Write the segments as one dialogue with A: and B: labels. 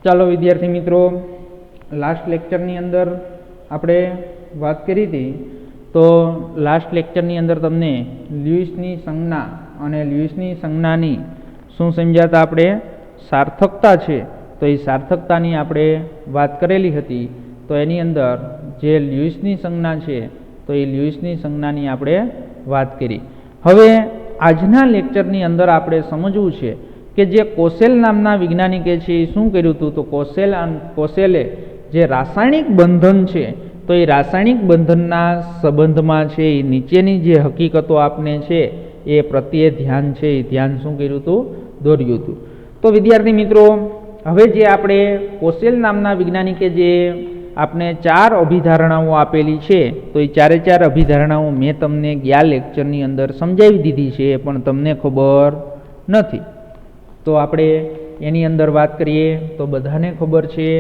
A: ચાલો વિદ્યાર્થી મિત્રો, લાસ્ટ લેક્ચરની અંદર આપણે વાત કરી હતી. તો લાસ્ટ લેક્ચરની અંદર તમને લ્યુઇસની સંજ્ઞા અને લ્યુઇસની સંજ્ઞાની શું સમજ્યા હતા આપણે? સાર્થકતા છે. તો એ સાર્થકતાની આપણે વાત કરેલી હતી. તો એની અંદર જે લ્યુઇસની સંજ્ઞા છે તો એ લ્યુઇસની સંજ્ઞાની આપણે વાત કરી. હવે આજના લેક્ચરની અંદર આપણે સમજવું છે કે જે કોસેલ નામના વૈજ્ઞાનિકે છે એ શું કર્યું હતું? તો કોસેલે જે રાસાયણિક બંધન છે તો એ રાસાયણિક બંધનના સંબંધમાં છે એ નીચેની જે હકીકતો આપને છે એ પ્રત્યે ધ્યાન છે એ ધ્યાન શું કર્યું હતું? દોર્યું હતું. તો વિદ્યાર્થી મિત્રો, હવે જે આપણે કોસેલ નામના વૈજ્ઞાનિકે જે આપને 4 અભિધારણાઓ આપેલી છે તો એ 4 અભિધારણાઓ મેં તમને ગયા લેક્ચરની અંદર સમજાવી દીધી છે, પણ તમને ખબર નથી. તો આપણે એની અંદર વાત કરીએ તો બધાને ખબર છે.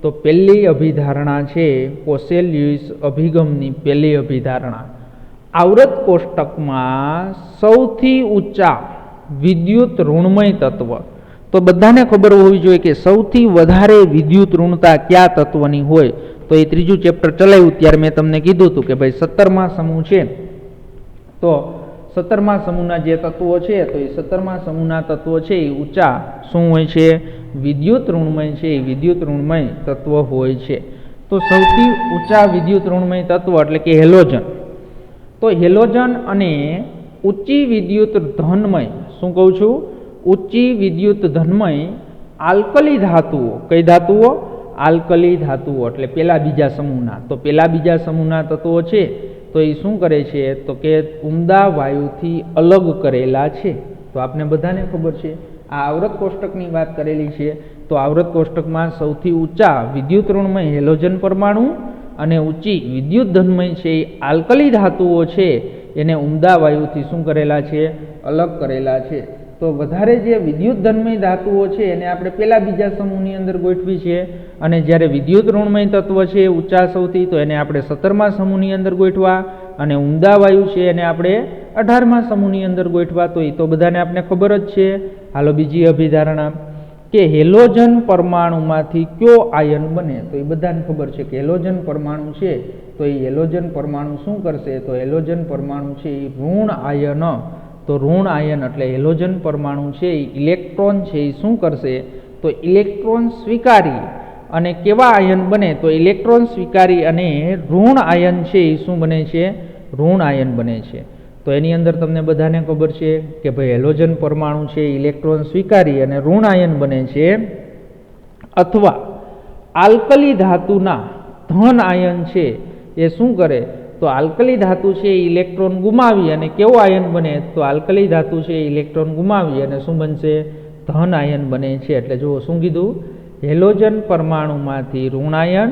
A: તો પહેલી અભિધારણા છે કોસેલ લ્યુઇસ અભિગમની પહેલી અભિધારણા, આવૃત કોષ્ટકમાં સૌથી ઊંચા વિદ્યુત ઋણમય તત્વ. તો બધાને ખબર હોવી જોઈએ કે સૌથી વધારે વિદ્યુત ઋણતા કયા તત્વની હોય. તો એ ત્રીજું ચેપ્ટર ચલાવ્યું ત્યારે મેં તમને કીધું હતું કે ભાઈ 17મા સમૂહ છે. તો 17મા સમૂહના જે તત્વો છે તો એ 17મા સમૂહના તત્વો છે એ ઊંચા શું હોય છે? વિદ્યુત ઋણમય છે. એ વિદ્યુત ઋણમય તત્વ હોય છે. તો સૌથી ઊંચા વિદ્યુત ઋણમય તત્વ એટલે કે હેલોજન. તો હેલોજન અને ઊંચી વિદ્યુત ધનમય, શું કહું છું? ઊંચી વિદ્યુત ધનમય આલ્કલી ધાતુઓ. કઈ ધાતુઓ? આલ્કલી ધાતુઓ એટલે પેલા બીજા સમૂહના. તો પેલા બીજા સમૂહના તત્વો છે તો એ શું કરે છે? તો કે ઉમદા વાયુથી અલગ કરેલા છે. તો આપને બધાને ખબર છે, આ આવૃત કોષ્ટકની વાત કરેલી છે. તો આવૃત કોષ્ટકમાં સૌથી ઊંચા વિદ્યુત ઋણમય હેલોજન પરમાણુ અને ઊંચી વિદ્યુત ધનમય છે એ આલ્કલી ધાતુઓ છે એને ઉમદા વાયુથી શું કરેલા છે? અલગ કરેલા છે. તો વધારે જે વિદ્યુત ધનમય ધાતુઓ છે એને આપણે પેલા બીજા સમૂહની અંદર ગોઠવી છે, અને જ્યારે વિદ્યુત ઋણમય તત્વ છે ઊંચા સૌથી તો એને આપણે 17મા સમૂહની અંદર ગોઠવા, અને ઉમદા વાયુ છે એને આપણે 18મા સમૂહની અંદર ગોઠવા. તો એ તો બધાને આપણે ખબર જ છે. હાલો બીજી અભિધારણા કે હેલોજન પરમાણુમાંથી કયો આયન બને? તો એ બધાને ખબર છે કે હેલોજન પરમાણુ છે તો એ હેલોજન પરમાણુ શું કરશે? તો હેલોજન પરમાણુ છે એ ઋણ આયન. તો ઋણ આયન એટલે હેલોજન પરમાણુ છે એ ઇલેક્ટ્રોન છે એ શું કરશે? તો ઇલેક્ટ્રોન સ્વીકારી અને કેવા આયન બને? તો ઇલેક્ટ્રોન સ્વીકારી અને ઋણ આયન છે એ શું બને છે? ઋણ આયન બને છે. તો એની અંદર તમને બધાને ખબર છે કે ભાઈ હેલોજન પરમાણુ છે ઇલેક્ટ્રોન સ્વીકારી અને ઋણ આયન બને છે, અથવા આલ્કલી ધાતુના ધન આયન છે એ શું કરે? તો આલ્કલી ધાતુ છે એ ઇલેક્ટ્રોન ગુમાવી અને કેવો આયન બને? તો આલ્કલી ધાતુ છે એ ઇલેક્ટ્રોન ગુમાવી અને શું બનશે? ધન આયન બને છે. એટલે જુઓ શું કીધું? હેલોજન પરમાણુમાંથી ઋણ આયન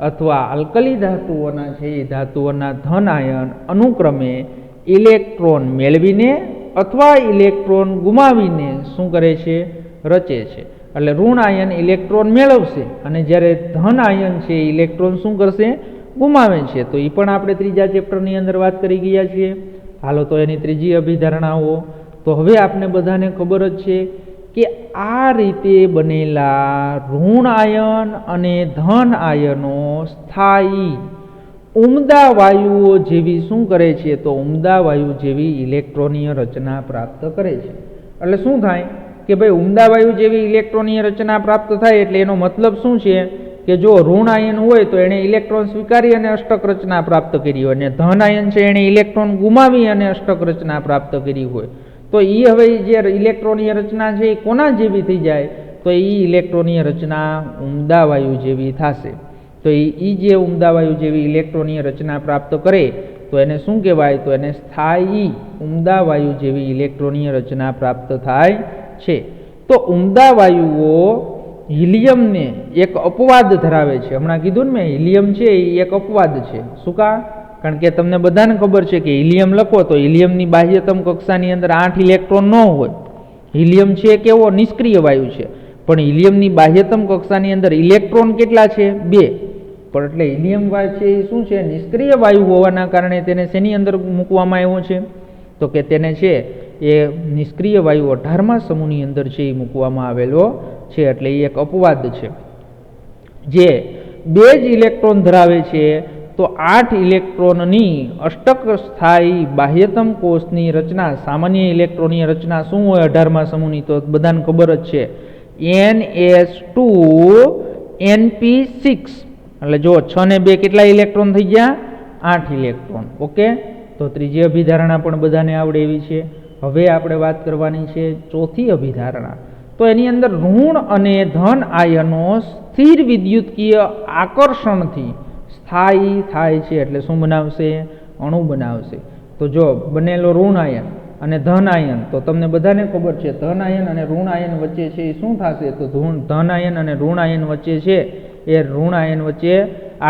A: અથવા આલ્કલી ધાતુઓના છે એ ધાતુઓના ધન આયન અનુક્રમે ઇલેક્ટ્રોન મેળવીને અથવા ઇલેક્ટ્રોન ગુમાવીને શું કરે છે? રચે છે. એટલે ઋણ આયન ઇલેક્ટ્રોન મેળવશે અને જ્યારે ધન આયન છે ઇલેક્ટ્રોન શું કરશે? ગુમાવે છે. તો એ પણ આપણે ત્રીજા ચેપ્ટરની અંદર વાત કરી ગયા છીએ. હાલો તો એની ત્રીજી અભિધારણાઓ. તો હવે આપને બધાને ખબર જ છે કે આ રીતે બનેલા ઋણ આયન અને ધન આયનો સ્થાયી ઉમદા વાયુઓ જેવી શું કરે છે? તો ઉમદા વાયુ જેવી ઇલેક્ટ્રોનીય રચના પ્રાપ્ત કરે છે. એટલે શું થાય કે ભાઈ ઉમદા વાયુ જેવી ઇલેક્ટ્રોનીય રચના પ્રાપ્ત થાય એટલે એનો મતલબ શું છે કે જો ઋણ આયન હોય તો એણે ઇલેક્ટ્રોન સ્વીકારી અને અષ્ટક રચના પ્રાપ્ત કરી હોય, અને ધન આયન છે એણે ઇલેક્ટ્રોન ગુમાવી અને અષ્ટક રચના પ્રાપ્ત કરી હોય. તો એ હવે જે ઇલેક્ટ્રોનીય રચના છે એ કોના જેવી થઈ જાય? તો એ ઇલેક્ટ્રોનીય રચના ઉમદા વાયુ જેવી થશે. તો એ જે ઉમદા વાયુ જેવી ઇલેક્ટ્રોનીય રચના પ્રાપ્ત કરે તો એને શું કહેવાય? તો એને સ્થાયી ઉમદા વાયુ જેવી ઇલેક્ટ્રોનીય રચના પ્રાપ્ત થાય છે. તો ઉમદા વાયુઓ હિલિયમને એક અપવાદ ધરાવે છે. હમણાં કીધું ને મેં, હિલિયમ છે એ એક અપવાદ છે. શું કા? કારણ કે તમને બધાને ખબર છે કે હિલિયમ લખો તો હિલિયમની બાહ્યતમ કક્ષાની અંદર 8 ઇલેક્ટ્રોન ન હોય. હિલિયમ છે કેવો? નિષ્ક્રિય વાયુ છે. પણ હિલિયમની બાહ્યતમ કક્ષાની અંદર ઇલેક્ટ્રોન કેટલા છે? 2. પણ એટલે હિલિયમ છે એ શું છે? નિષ્ક્રિય વાયુ હોવાના કારણે તેને શેની અંદર મૂકવામાં આવ્યો છે? તો કે તેને છે એ નિષ્ક્રિય વાયુ 18મા સમૂહની અંદર છે એ મૂકવામાં આવેલો છે. એટલે એ એક અપવાદ છે. જે 2 જ ઇલેક્ટ્રોન ધરાવે છે તો 8 ઇલેક્ટ્રોનની અષ્ટક સ્થાયી બાહ્યતમ કોષની રચના, સામાન્ય ઇલેક્ટ્રોનની રચના શું હોય 18મા સમૂહની? તો બધાને ખબર જ છે, NS2NP6. એટલે જો 6 ને 2 કેટલા ઇલેક્ટ્રોન થઈ ગયા? 8 ઇલેક્ટ્રોન. ઓકે, તો ત્રીજી અભિધારણા પણ બધાને આવડે એવી છે. હવે આપણે વાત કરવાની છે ચોથી અભિધારણા. તો એની અંદર ઋણ અને ધન આયનો સ્થિર વિદ્યુતકીય આકર્ષણથી સ્થાયી થાય છે. એટલે શું બનાવશે? અણુ બનાવશે. તો જો બનેલો ઋણ આયન અને ધન આયન, તો તમને બધાને ખબર છે ધન આયન અને ઋણ આયન વચ્ચે છે એ શું થશે? તો ધન આયન અને ઋણ આયન વચ્ચે છે એ ઋણ આયન વચ્ચે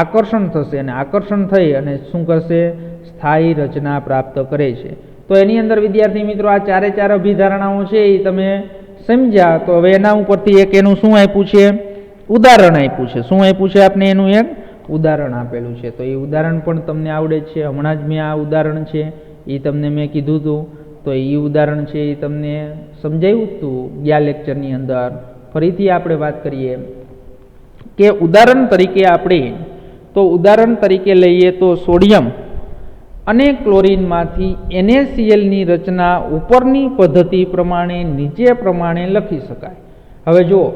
A: આકર્ષણ થશે અને આકર્ષણ થઈ અને શું કરશે? સ્થાયી રચના પ્રાપ્ત કરે છે. તો એની અંદર વિદ્યાર્થી મિત્રો આ 4 અભિધારણાઓ છે એ તમે સમજ્યા. તો હવે એના ઉપરથી એક એનું શું આપ્યું છે? ઉદાહરણ આપ્યું છે. શું આપ્યું છે આપને? એનું એક ઉદાહરણ આપેલું છે. તો એ ઉદાહરણ પણ તમને આવડે છે. હમણાં જ મેં આ ઉદાહરણ છે એ તમને મેં કીધું હતું. તો એ ઉદાહરણ છે એ તમને સમજાવ્યું હતું ગયા લેક્ચરની અંદર. ફરીથી આપણે વાત કરીએ કે ઉદાહરણ તરીકે લઈએ તો સોડિયમ અને ક્લોરીનમાંથી NaClની રચના ઉપરની પદ્ધતિ પ્રમાણે નીચે પ્રમાણે લખી શકાય. હવે જુઓ,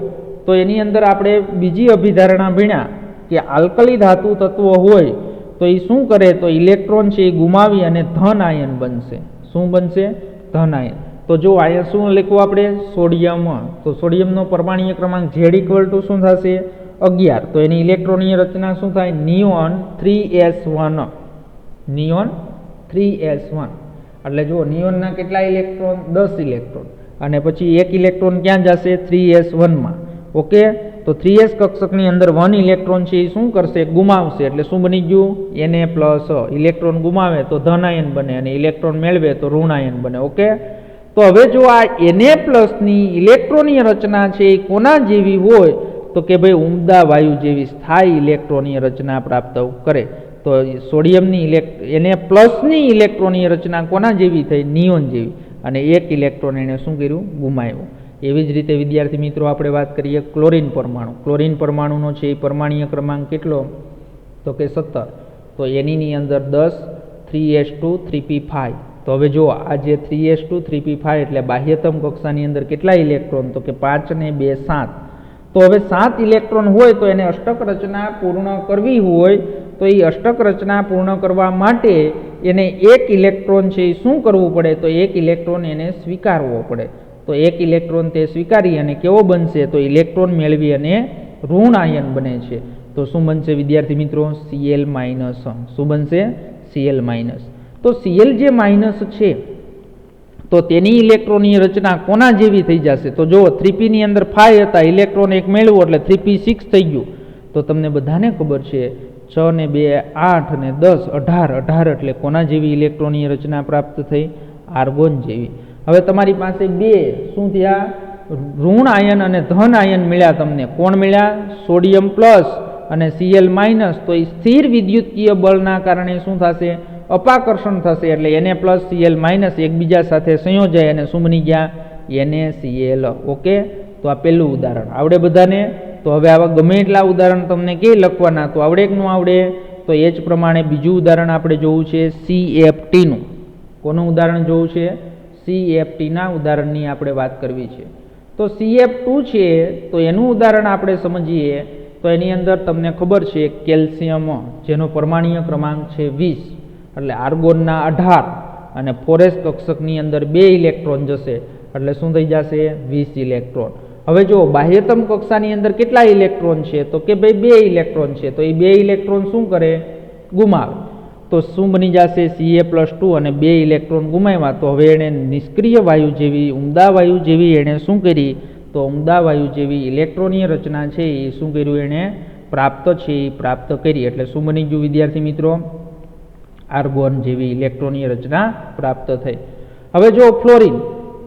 A: તો એની અંદર આપણે બીજી અભિધારણા ભણ્યા કે આલ્કલી ધાતુ તત્વ હોય તો એ શું કરે? તો ઇલેક્ટ્રોન છે એ ગુમાવી અને ધન આયન બનશે. શું બનશે? ધન આયન. તો જો અહીંયા શું લખવું આપણે? સોડિયમ. તો સોડિયમનો પરમાણ્વીય ક્રમાંક Z = શું થશે? 11. તો એની ઇલેક્ટ્રોનની રચના શું થાય? Neon 3s1. Neon 3s1. એટલે જો નિયોનના કેટલા ઇલેક્ટ્રોન? 10 ઇલેક્ટ્રોન. અને પછી એક ઇલેક્ટ્રોન ક્યાં જશે? 3s1માં. ઓકે, તો 3s કક્ષકની અંદર 1 ઇલેક્ટ્રોન છે એ શું કરશે? ગુમાવશે. એટલે શું બની ગયું? Na+. ઇલેક્ટ્રોન ગુમાવે તો ધન આયન બને અને ઇલેક્ટ્રોન મેળવે તો ઋણ આયન બને. ઓકે, તો હવે જો આ Na+ની ઇલેક્ટ્રોનની રચના છે એ કોના જેવી હોય? તો કે ભાઈ ઉમદા વાયુ જેવી સ્થાયી ઇલેક્ટ્રોનની રચના પ્રાપ્ત કરે. તો સોડિયમની Na+ની ઇલેક્ટ્રોનની રચના કોના જેવી થઈ? નિયોન જેવી. અને એક ઇલેક્ટ્રોન એને શું કર્યું? ગુમાવ્યું. એવી જ રીતે વિદ્યાર્થી મિત્રો આપણે વાત કરીએ ક્લોરીન પરમાણુ. ક્લોરીન પરમાણુનો છે એ પરમાણ્વીય ક્રમાંક કેટલો? તો કે 17. તો એની અંદર 10 3s2 3p5. તો હવે જો આ જે 3s2 3p5 એટલે બાહ્યતમ કક્ષાની અંદર કેટલા ઇલેક્ટ્રોન? તો કે 5 ને 2 7. તો હવે 7 ઇલેક્ટ્રોન હોય તો એને અષ્ટક રચના પૂર્ણ કરવી હોય તો એ અષ્ટક રચના પૂર્ણ કરવા માટે એને એક ઇલેક્ટ્રોન છે એ શું કરવું પડે? તો એક ઇલેક્ટ્રોન એને સ્વીકારવો પડે. તો એક ઇલેક્ટ્રોન તે સ્વીકારી અને કેવો બનશે? તો ઇલેક્ટ્રોન મેળવી અને ઋણ આયન બને છે. તો શું બનશે વિદ્યાર્થી મિત્રો? Cl-. શું બનશે? Cl-. તો Cl જે માઇનસ છે તો તેની ઇલેક્ટ્રોનની રચના કોના જેવી થઈ જશે? તો જો 3p ની અંદર 5 હતા, ઇલેક્ટ્રોન એક મેળવ્યો એટલે 3p6 થઈ ગયું. તો તમને બધાને ખબર છે 6 ને 2 8 ને 10 18 એટલે કોના જેવી ઇલેક્ટ્રોનની રચના પ્રાપ્ત થઈ? આર્ગોન જેવી. હવે તમારી પાસે બે શું થયા? ઋણ આયન અને ધન આયન મળ્યા. તમને કોણ મળ્યા? સોડિયમ પ્લસ અને Cl-. તો એ સ્થિર વિદ્યુતકીય બળના કારણે શું થશે? અપાકર્ષણ થશે. એટલે Na+Cl- એકબીજા સાથે સંયોજાય અને શું બની ગયા? NaCl. ઓકે, તો આ પહેલું ઉદાહરણ આવડે બધાને. તો હવે આવા ગમે એટલા ઉદાહરણ તમને કે લખવાના તો આવડે કે ન આવડે? તો એ જ પ્રમાણે બીજું ઉદાહરણ આપણે જોવું છે CFTનું. કોનું ઉદાહરણ જોવું છે? CFTના ઉદાહરણની આપણે વાત કરવી છે. તો CF2 છે તો એનું ઉદાહરણ આપણે સમજીએ. તો એની અંદર તમને ખબર છે કેલ્શિયમ જેનો પરમાણ્વીય ક્રમાંક છે 20. એટલે આર્ગોનના 18 અને ફોરેસ કક્ષકની અંદર 2 ઇલેક્ટ્રોન જશે એટલે શું થઈ જશે? 20 ઇલેક્ટ્રોન. હવે જો બાહ્યતમ કક્ષાની અંદર કેટલા ઇલેક્ટ્રોન છે? તો કે ભાઈ 2 ઇલેક્ટ્રોન છે. તો એ 2 ઇલેક્ટ્રોન શું કરે? ગુમાવે. તો શું બની જશે? Ca+2 અને 2 ઇલેક્ટ્રોન ગુમાવ્યા. તો હવે એણે નિષ્ક્રિય વાયુ જેવી ઉમદા વાયુ જેવી એણે શું કરી? તો ઉમદા વાયુ જેવી ઇલેક્ટ્રોનની રચના છે એ શું કર્યું? એણે પ્રાપ્ત છે એ પ્રાપ્ત કરી. એટલે શું બની ગયું વિદ્યાર્થી મિત્રો? આર્ગોન જેવી ઇલેક્ટ્રોનની રચના પ્રાપ્ત થઈ. હવે જો ફ્લોરિન.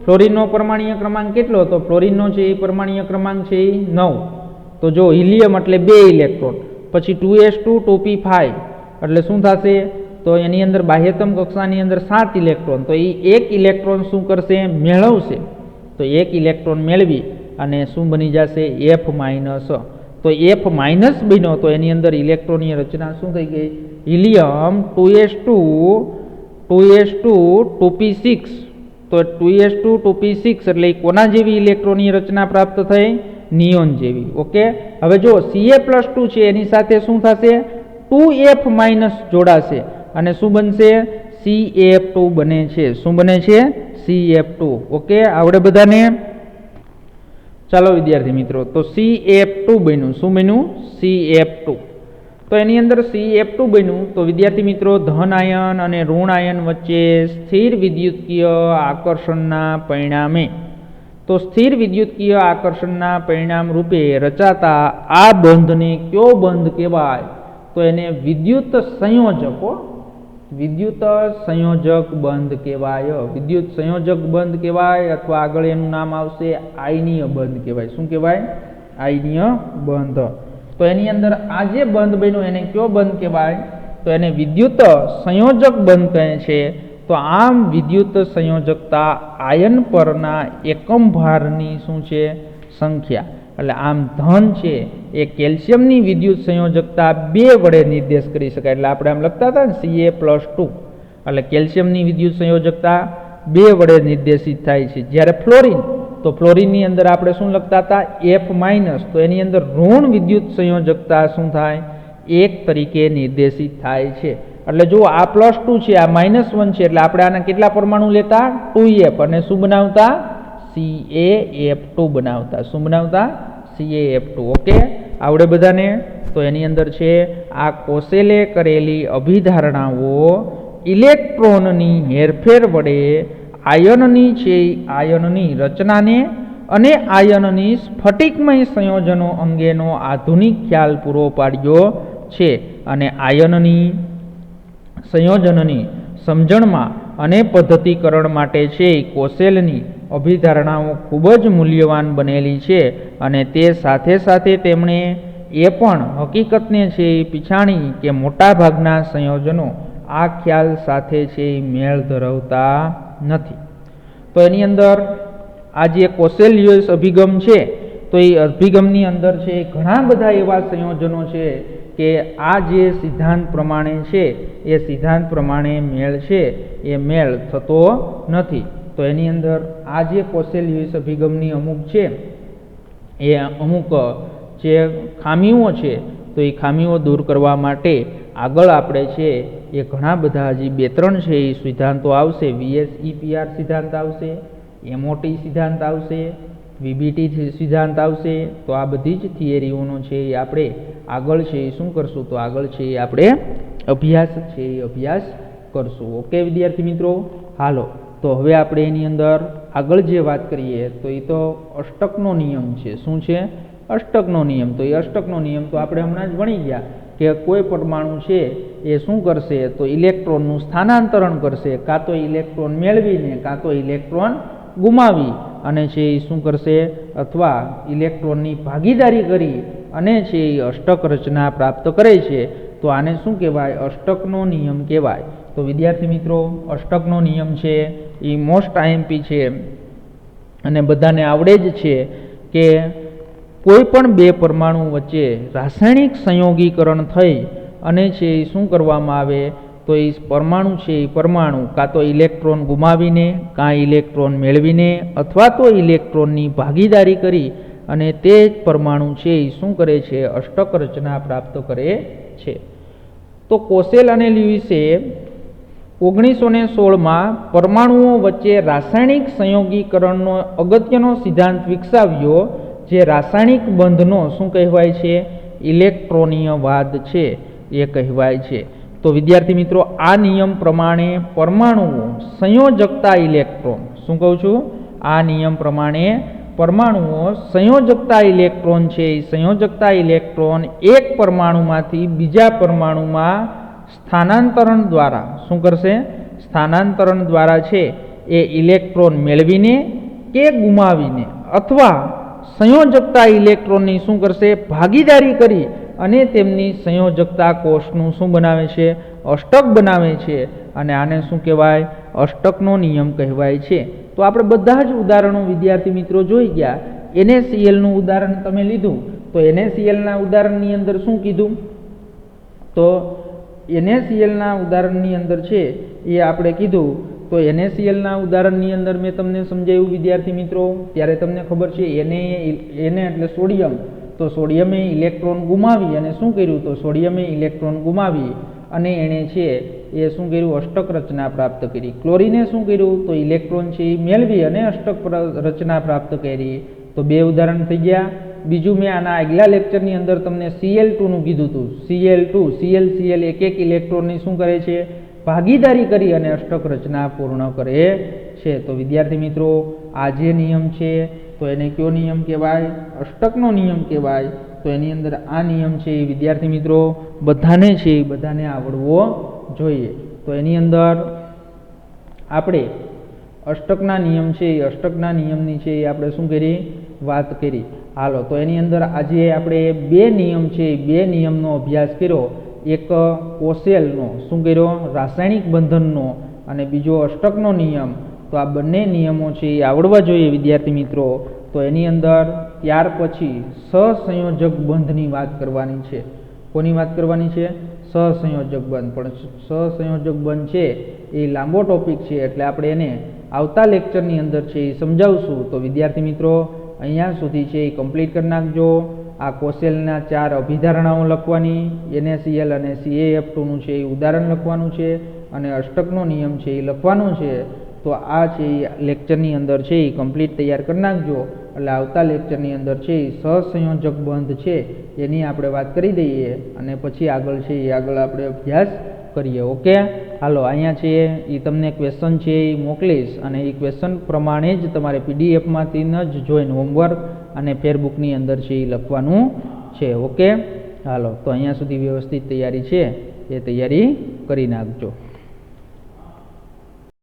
A: ફ્લોરિનનો પરમાણ્વીય ક્રમાંક કેટલો? તો ફ્લોરિનનો છે એ પરમાણ્વીય ક્રમાંક છે એ 9. તો જો હિલિયમ એટલે 2 ઇલેક્ટ્રોન, પછી 2s2 2p5 એટલે શું થશે? તો એની અંદર બાહ્યતમ કક્ષાની અંદર 7 ઇલેક્ટ્રોન. તો એ એક ઇલેક્ટ્રોન શું કરશે? મેળવશે. તો એક ઇલેક્ટ્રોન મેળવી અને શું બની જશે? F-. તો F માઇનસ બન્યો તો એની અંદર ઇલેક્ટ્રોનની રચના શું થઈ ગઈ? હિલિયમ 2s2 તો 2s2 2p6 એટલે કોના જેવી ઇલેક્ટ્રોનની રચના પ્રાપ્ત થઈ? નિયોન જેવી. ઓકે, હવે જો Ca+2 છે એની સાથે શું થશે? 2F માઇનસ જોડાશે અને શું બનશે? CF2 બને છે. શું બને છે? CF2. ઓકે, આવડે બધાને? ચાલો વિદ્યાર્થી મિત્રો, તો CF2 બન્યું. શું બન્યું? CF2. તો એની અંદર CF2 બન્યું તો વિદ્યાર્થી મિત્રો ધન આયન અને ઋણ આયન વચ્ચે સ્થિર વિદ્યુતકીય આકર્ષણના પરિણામે સ્થિર વિદ્યુતકીય આકર્ષણના પરિણામ રૂપે રચાતા આ બંધને કયો બંધ કહેવાય? તો એને વિદ્યુત સંયોજક બંધ કહેવાય. વિદ્યુત સંયોજક બંધ કહેવાય અથવા આગળ એનું નામ આવશે આયનીય બંધ કહેવાય. શું કહેવાય? આયનીય બંધ. તો એની અંદર આ જે બંધ બન્યો એને કયો બંધ કહેવાય? તો એને વિદ્યુત સંયોજક બંધ કહે છે. તો આમ વિદ્યુત સંયોજકતા આયન પરના એકમ ભારની શું છે? સંખ્યા. એટલે આમ ધન છે એ કેલ્શિયમની વિદ્યુત સંયોજકતા 2 વડે નિર્દેશ કરી શકાય. એટલે આપણે આમ લખતા હતા ને Ca+2 એટલે કેલ્શિયમની વિદ્યુત સંયોજકતા 2 વડે નિર્દેશિત થાય છે. જ્યારે ફ્લોરિનની અંદર આપણે શું લખતા હતા? F minus. તો એની અંદર ઋણ વિદ્યુત સંયોજકતા શું થાય? 1 તરીકે નિર્દેશિત થાય છે. એટલે જો આ +2 છે, આ -1 છે, એટલે આપણે આના કેટલા પરમાણુ લેતા? 2F અને શું બનાવતા? CaF2 બનાવતા. શું બનાવતા? CaF2. ઓકે, આવડે બધાને? તો એની અંદર છે આ કોશેલે કરેલી અભિધારણાઓ ઇલેક્ટ્રોનની હેરફેર વડે આયનની રચનાને અને આયનની સ્ફટિકમય સંયોજનો અંગેનો આધુનિક ખ્યાલ પૂરો પાડ્યો છે. અને આયનની સંયોજનની સમજણમાં અને પદ્ધતિકરણ માટે છે કોશેલની અભિધારણાઓ ખૂબ જ મૂલ્યવાન બનેલી છે. અને તે સાથે સાથે તેમણે એ પણ હકીકતને છે પીછાણી કે મોટાભાગના સંયોજનો આ ખ્યાલ સાથે છે મેળ ધરાવતા નથી. તો એની અંદર આ જે કોશેલિયસ અભિગમ છે તો એ અભિગમની અંદર છે ઘણા બધા એવા સંયોજનો છે કે આ જે સિદ્ધાંત પ્રમાણે છે એ સિદ્ધાંત પ્રમાણે મેળ છે એ મેળ થતો નથી. તો એની અંદર આ જે કોશેલિયસ અભિગમની અમુક છે એ અમુક જે ખામીઓ છે તો એ ખામીઓ દૂર કરવા માટે આગળ આપણે છે એ ઘણા બધા હજી 2-3 છે એ સિદ્ધાંતો આવશે. VSEPR સિદ્ધાંત આવશે, MOT સિદ્ધાંત આવશે, VBT સિદ્ધાંત આવશે. તો આ બધી જ થિયરીઓનો છે એ આપણે આગળ છે એ શું કરશું? તો આગળ છે એ આપણે અભ્યાસ કરશું. ઓકે વિદ્યાર્થી મિત્રો, હાલો તો હવે આપણે એની અંદર આગળ જે વાત કરીએ તો એ તો અષ્ટકનો નિયમ છે. શું છે? અષ્ટકનો નિયમ. તો એ અષ્ટકનો નિયમ તો આપણે હમણાં જ ભણી ગયા કે કોઈ પરમાણુ છે એ શું કરશે? તો ઇલેક્ટ્રોનનું સ્થાનાંતરણ કરશે, કાં તો ઇલેક્ટ્રોન મેળવીને કાં તો ઇલેક્ટ્રોન ગુમાવી અને છે એ શું કરશે? અથવા ઇલેક્ટ્રોનની ભાગીદારી કરી અને છે એ અષ્ટક રચના પ્રાપ્ત કરે છે. તો આને શું કહેવાય? અષ્ટકનો નિયમ કહેવાય. તો વિદ્યાર્થી મિત્રો, અષ્ટકનો નિયમ છે એ મોસ્ટ IMP છે અને બધાને આવડે જ છે કે કોઈ પણ 2 પરમાણુ વચ્ચે રાસાયણિક સંયોગીકરણ થઈ અને છે એ શું કરવામાં આવે? તો એ પરમાણુ છે એ પરમાણુ કાં તો ઇલેક્ટ્રોન ગુમાવીને કાં ઇલેક્ટ્રોન મેળવીને અથવા તો ઇલેક્ટ્રોનની ભાગીદારી કરી અને તે જ પરમાણુ છે એ શું કરે છે? અષ્ટક રચના પ્રાપ્ત કરે છે. તો કોશેલ અને લ્યુઇસે 1916માં પરમાણુઓ વચ્ચે રાસાયણિક સંયોગીકરણનો અગત્યનો સિદ્ધાંત વિકસાવ્યો જે રાસાયણિક બંધનો શું કહેવાય છે? ઇલેક્ટ્રોનીયવાદ છે એ કહેવાય છે. તો વિદ્યાર્થી મિત્રો, આ નિયમ પ્રમાણે પરમાણુઓ સંયોજકતા ઇલેક્ટ્રોન, શું કહું છું? આ નિયમ પ્રમાણે પરમાણુઓ સંયોજકતા ઇલેક્ટ્રોન છે એ સંયોજકતા ઇલેક્ટ્રોન એક પરમાણુમાંથી બીજા પરમાણુમાં સ્થાનાંતરણ દ્વારા શું કરશે? સ્થાનાંતરણ દ્વારા છે એ ઇલેક્ટ્રોન મેળવીને કે ગુમાવીને અથવા સંયોજકતા ઇલેક્ટ્રોનની શું કરશે? ભાગીદારી કરી અને તેમની સંયોજકતા કોષનું શું બનાવે છે? અષ્ટક બનાવે છે. અને આને શું કહેવાય? અષ્ટકનો નિયમ કહેવાય છે. તો આપણે બધા જ ઉદાહરણો વિદ્યાર્થી મિત્રો જોઈ ગયા. NaClનું ઉદાહરણ તમે લીધું તો NaClના ઉદાહરણની અંદર શું કીધું? તો NaClના ઉદાહરણની અંદર છે એ આપણે કીધું તો NaClના ઉદાહરણની અંદર મેં તમને સમજાવ્યું વિદ્યાર્થી મિત્રો, ત્યારે તમને ખબર છે Na એટલે સોડિયમ, તો સોડિયમે ઇલેક્ટ્રોન ગુમાવી અને શું કર્યું? તો સોડિયમે ઇલેક્ટ્રોન ગુમાવી અને એણે છે એ શું કર્યું? અષ્ટક રચના પ્રાપ્ત કરી. ક્લોરીને શું કર્યું? તો ઇલેક્ટ્રોન છે એ મેળવી અને અષ્ટક રચના પ્રાપ્ત કરી. તો 2 ઉદાહરણ થઈ ગયા. બીજું મેં આના આગલા લેક્ચરની અંદર તમને Cl2નું કીધું હતું. Cl એક ઇલેક્ટ્રોનની શું કરે છે? ભાગીદારી કરી અને અષ્ટક રચના પૂર્ણ કરે છે. તો વિદ્યાર્થી મિત્રો, આ જે નિયમ છે તો એને કયો નિયમ કહેવાય? અષ્ટકનો નિયમ કહેવાય. તો એની અંદર આ નિયમ છે એ વિદ્યાર્થી મિત્રો બધાને છે એ બધાને આવડવો જોઈએ. તો એની અંદર આપણે અષ્ટકના નિયમ છે એ અષ્ટકના નિયમની છે એ આપણે શું કરી? વાત કરી. હાલો, તો એની અંદર આજે આપણે 2 નિયમ છે એ 2 નિયમનો અભ્યાસ કર્યો. એક કોશેલનો શું કર્યો? રાસાયણિક બંધનનો, અને બીજો અષ્ટકનો નિયમ. તો આ બંને નિયમો છે એ આવડવા જોઈએ વિદ્યાર્થી મિત્રો. તો એની અંદર ત્યાર પછી સહસંયોજક બંધની વાત કરવાની છે. કોની વાત કરવાની છે? સહસંયોજક બંધ. પણ સહસંયોજક બંધ છે એ લાંબો ટોપિક છે, એટલે આપણે એને આવતા લેક્ચરની અંદર છે એ સમજાવશું. તો વિદ્યાર્થી મિત્રો અહીંયા સુધી છે એ કમ્પ્લીટ કરી નાખજો. આ કોશેલના 4 અભિધારણાઓ લખવાની, NaCl અને CaF2નું છે એ ઉદાહરણ લખવાનું છે, અને અષ્ટકનો નિયમ છે એ લખવાનું છે. તો આ છે એ લેક્ચરની અંદર છે એ કમ્પ્લીટ તૈયાર કરી નાખજો. એટલે આવતા લેક્ચરની અંદર છે એ સહસંયોજક બંધ છે એની આપણે વાત કરી દઈએ, અને પછી આગળ છે એ આગળ આપણે અભ્યાસ કરીએ. ઓકે, હાલો, અહીંયા છે એ તમને ક્વેશ્ચન છે એ મોકલીશ, અને એ ક્વેશ્ચન પ્રમાણે જ તમારે PDF-માંથી જ જોઈને હોમવર્ક અને ફેરબુકની અંદર છે એ લખવાનું છે. ઓકે, હાલો, તો અહીંયા સુધી વ્યવસ્થિત તૈયારી છે એ તૈયારી કરી નાખજો.